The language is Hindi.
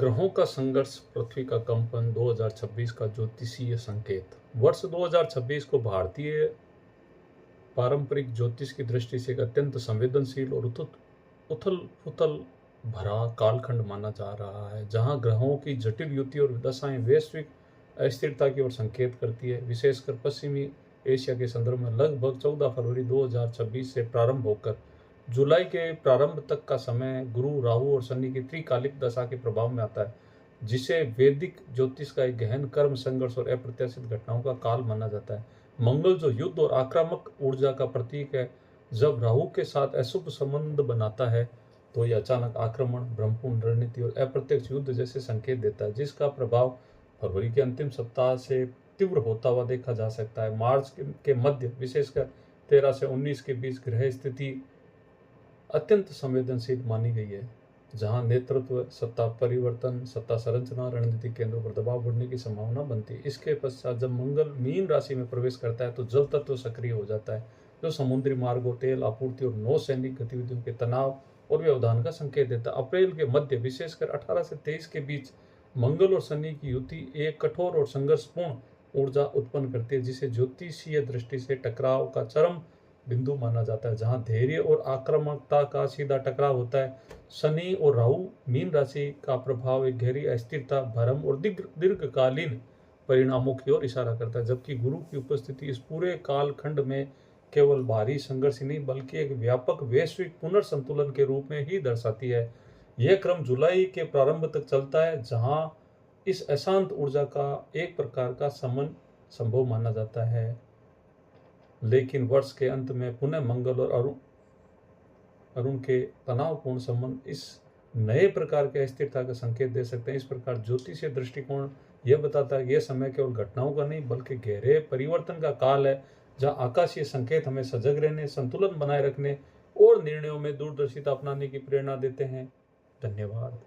ग्रहों का संघर्ष, पृथ्वी का कंपन, 2026 का ज्योतिषीय संकेत। वर्ष 2026 को भारतीय पारंपरिक ज्योतिष की दृष्टि से एक अत्यंत संवेदनशील और उथल-पुथल भरा कालखंड माना जा रहा है, जहां ग्रहों की जटिल युति और दशाएं वैश्विक अस्थिरता की ओर संकेत करती है। विशेषकर पश्चिमी एशिया के संदर्भ में लगभग 14 फरवरी 2026 से प्रारंभ होकर जुलाई के प्रारंभ तक का समय गुरु, राहु और शनि की त्रिकालिक दशा के प्रभाव में आता है, जिसे वैदिक ज्योतिष का एक गहन कर्म, संघर्ष और अप्रत्याशित घटनाओं का काल माना जाता है। मंगल, जो युद्ध और आक्रामक ऊर्जा का प्रतीक है, जब राहु के साथ अशुभ संबंध बनाता है तो यह अचानक आक्रमण, भ्रमपूर्ण रणनीति और अप्रत्यक्ष युद्ध जैसे संकेत देता है, जिसका प्रभाव फरवरी के अंतिम सप्ताह से तीव्र होता हुआ देखा जा सकता है। मार्च के मध्य, विशेषकर 13 से 19 के बीच ग्रह स्थिति अत्यंत संवेदनशील मानी गई है, जहां नेतृत्व, सत्ता परिवर्तन, सत्ता संरचना, रणनीतिक केंद्रों पर दबाव बढ़ने की संभावना बनती है। इसके पश्चात जब मंगल मीन राशि में प्रवेश करता है तो जल तत्व सक्रिय हो जाता है, जो समुद्री मार्गों, तेल आपूर्ति और नौसैनिक गतिविधियों के तनाव और व्यवधान का संकेत देता है। अप्रैल के मध्य, विशेषकर 18 से 23 के बीच, मंगल और शनि की युति एक कठोर और संघर्षपूर्ण ऊर्जा उत्पन्न करती है, जिसे ज्योतिषीय दृष्टि से टकराव का चरम बिंदु माना जाता है, जहां धैर्य और आक्रामकता का सीधा टकराव होता है। शनि और राहु मीन राशि का प्रभाव एक गहरी अस्थिरता, भ्रम और दीर्घकालीन परिणामों की ओर इशारा करता है, जबकि गुरु की उपस्थिति इस पूरे कालखंड में केवल बाहरी संघर्ष ही नहीं बल्कि एक व्यापक वैश्विक पुनर्संतुलन के रूप में ही दर्शाती है। यह क्रम जुलाई के प्रारंभ तक चलता है, जहां इस अशांत ऊर्जा का एक प्रकार का समन संभव माना जाता है, लेकिन वर्ष के अंत में पुनः मंगल और अरुण के तनावपूर्ण संबंध इस नए प्रकार के अस्थिरता का संकेत दे सकते हैं। इस प्रकार ज्योतिषीय दृष्टिकोण यह बताता है कि यह समय केवल घटनाओं का नहीं बल्कि गहरे परिवर्तन का काल है, जहां आकाशीय संकेत हमें सजग रहने, संतुलन बनाए रखने और निर्णयों में दूरदर्शिता अपनाने की प्रेरणा देते हैं। धन्यवाद।